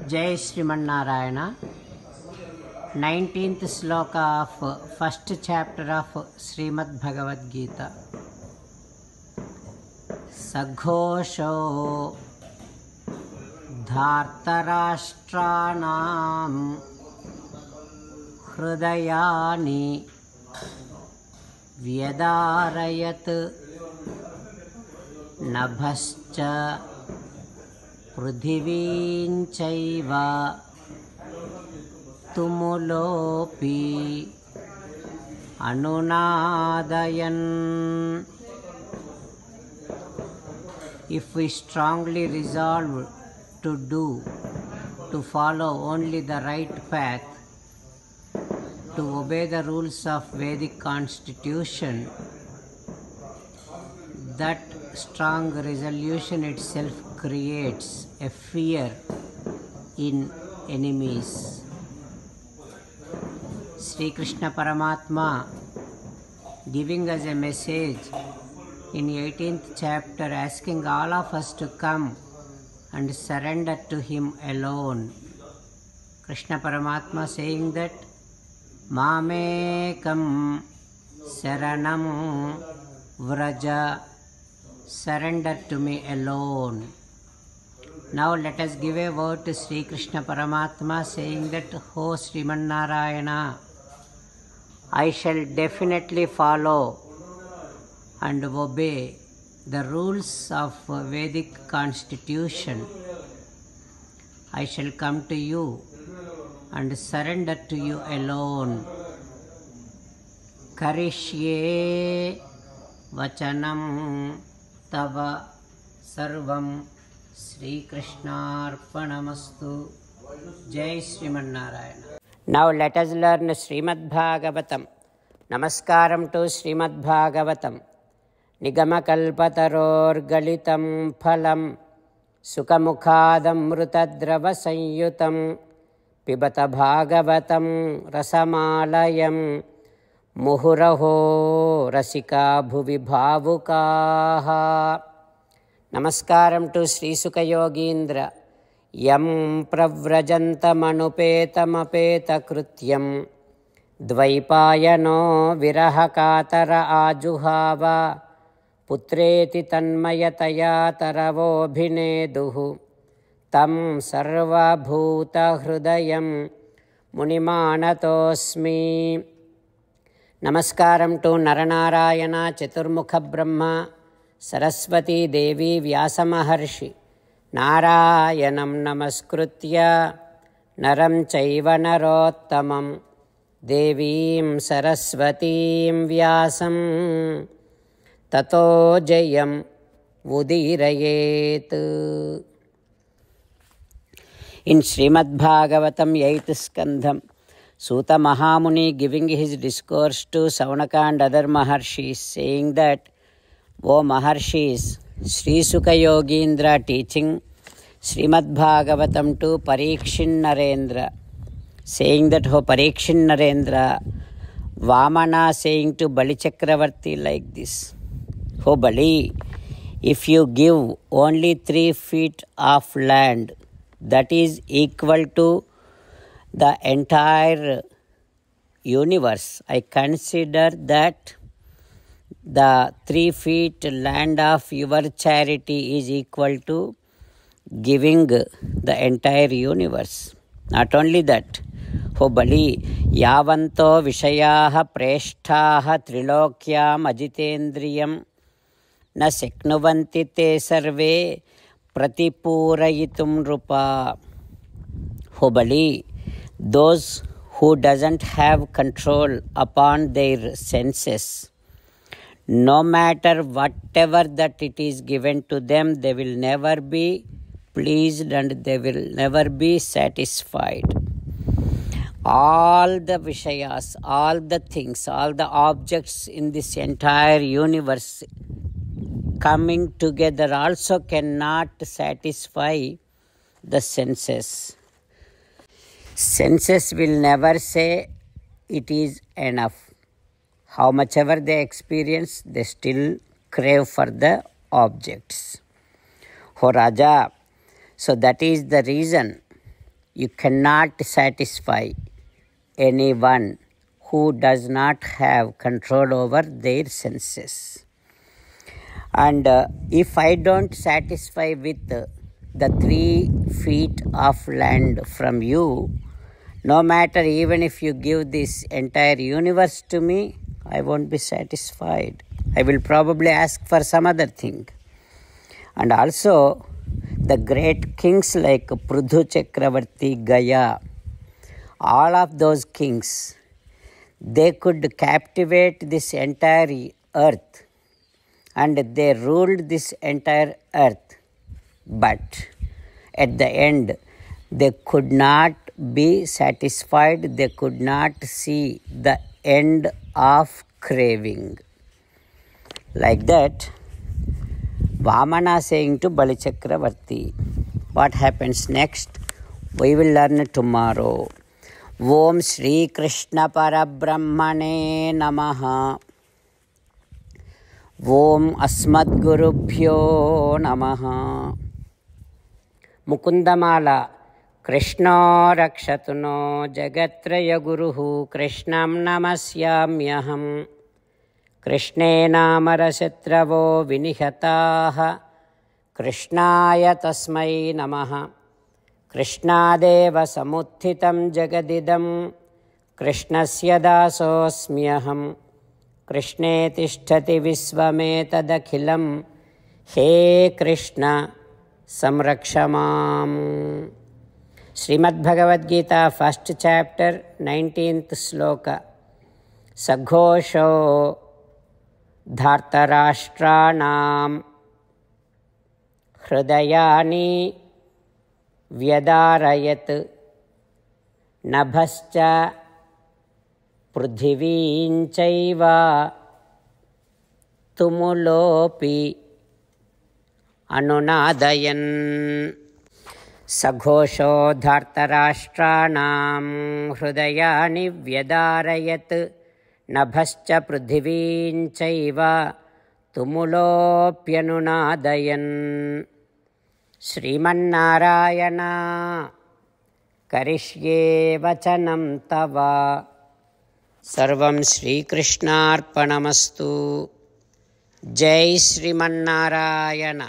Jai Srimanarayana. 19th sloka of first chapter of Srimad Bhagavad Gita. Saghosho dhartarashtranam hrudayani vyadarayat nabhascha पृथिवींचैव तुमुलोऽपि अनुनादयन्. If we strongly resolve to follow only the right path, to obey the rules of Vedic constitution, that strong resolution itself creates a fear in enemies. Sri Krishna Paramatma giving us a message in 18th chapter, asking all of us to come and surrender to him alone. Krishna Paramatma saying that Mamekam Saranam Vraja, surrender to me alone. Now let us give a word to Sri Krishna Paramatma saying that, O Srimanarayana, I shall definitely follow and obey the rules of Vedic constitution. I shall come to you and surrender to you alone. Karishye vachanam tava sarvam Sri Krishnarpanamastu. Jai Srimanarayana. Now let us learn Srimad Bhagavatam. Namaskaram to Srimad Bhagavatam. Nigamakalpataror galitam phalam sukamukhadamrutadrava sanyutam pibata bhagavatam rasamalayam muhuraho rasika bhuvi bhavukaha. Namaskaram to Sri Sukha Yogindra. Yam pravrajantamanupeta krutyam dvaipayano virahakatara ajuhava putreti tanmayataya taravobhineduhu tam sarva bhuta hrudayam munimanatosmi. Namaskaram to Naranarayana Chaturmukha Brahma Saraswati Devi Vyasa Maharshi. Narayanam namaskritya naram chaiva narottamam devim saraswatim vyasam tato jayam udirayet. In Srimad Bhagavatam 8th Skandham, Suta Mahamuni giving his discourse to Saunaka and other Maharshis, saying that, O Maharshis, Sri Sukha Yogindra teaching Srimad Bhagavatam to Parikshin Narendra, saying that, O Parikshin Narendra, Vamana saying to Bali Chakravarti like this, O Bali, if you give only 3 feet of land, that is equal to the entire universe, I consider that the 3 feet land of your charity is equal to giving the entire universe. Not only that, O Bali, yavanto vishayaha preshtaha trilokyam ajitendriyam na seknuvanti te sarve pratipurayitum rupa. O Bali, those who doesn't have control upon their senses, no matter whatever that it is given to them, they will never be pleased and they will never be satisfied. All the Vishayas, all the things, all the objects in this entire universe coming together also cannot satisfy the senses. Senses will never say it is enough. How much ever they experience, they still crave for the objects. O Raja, so that is the reason You cannot satisfy anyone who does not have control over their senses. And if I don't satisfy with the 3 feet of land from you, no matter even if you give this entire universe to me, I won't be satisfied. I will probably ask for some other thing. And also, the great kings like Pridhu Chakravarti, Gaya, all of those kings, they could captivate this entire earth and they ruled this entire earth. But at the end, they could not be satisfied. They could not see the end of craving. Like that, Vamana saying to Bali Chakravarti. What happens next? We will learn tomorrow. Om Shri Krishna Parabrahmane Namaha. Om Asmadgurubhyo Namaha. Mukundamala. Krishna Rakshatuno Jagatraya Guruhu Krishnam Namasyamyaham. Krishne Namarashatravo Vinihataha. Krishnaya Tasmai Namaha. Krishnadeva Samuthitam Jagadidam. Krishnasya Dasosmyaham. Krishne Tishtati Visvametadakhilam. He Krishna Samrakshamam. Srimad Bhagavad Gita, 1st chapter, 19th sloka. Saghosho dhartarashtranam hridayani vyadarayat nabhascha prudhivinchaiva tumulopi anunadayan. Saghosho dhartarashtranam hridayani vyadarayat nabhascha prudhivinchaiva tumulopyanunadayan. Srimannarayana karishye vachanam tava. Sarvam Shri Krishnarpanamastu. Jai Srimannarayana.